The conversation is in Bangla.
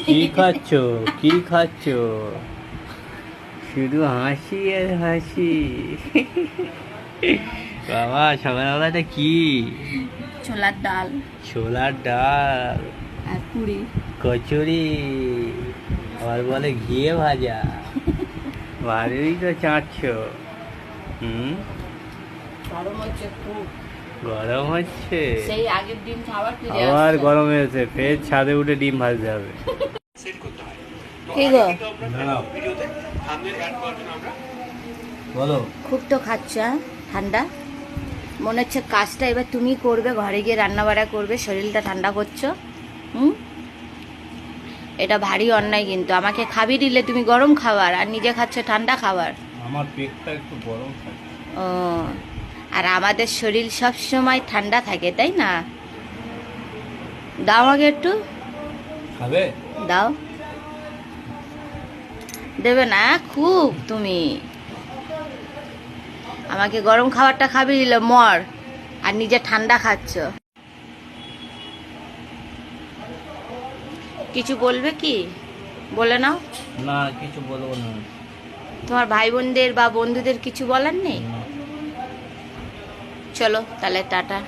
কি খাচ্ছ? কি খাচ্ছ? শুধু হাসি আর হাসি। বাবা সকালবেলাটা কি? ছোলার ডাল, ছোলার ডাল, আর পুরি। কচুরি, আবার বলে ঘিয়ে ভাজা। ভালোই তো চাটছ। হুম, গরম হচ্ছে খুব, গরম হচ্ছে। সেই আগের দিন খাবার ফিরে আবার আসছে। গরম হয়েছে, ফের ছাদে উঠে ডিম ভাজতে হবে। কি গো, দাঁড়াও, বলো। খুব তো খাচ্ছ, হ্যাঁ? ঠান্ডা মনে হচ্ছে কাজটা এবার তুমি করবে, ঘরে গিয়ে রান্না বাড়া করবে, শরীরটা ঠান্ডা করছো। হুম, এটা ভারী অন্যায় কিন্তু। আমাকে খাবি দিলে তুমি গরম খাবার, আর নিজে খাচ্ছ ঠান্ডা খাবার। আমার পেটটা একটু গরম থাকে। ও, আর আমাদের শরীর সব সময় ঠান্ডা থাকে, তাই না? দাও আগে একটু, খাবে? দাও। দেবে না খুব তুমি? আমাকে গরম খাবারটা খাবি দিলে মর, আর নিজে ঠান্ডা খাচ্ছ। কিছু বলবে কি? বলে নাও। না, কিছু বলবো না। তোমার ভাই বোনদের বা বন্ধুদের কিছু বলার নেই? চলো তাহলে, টাটা।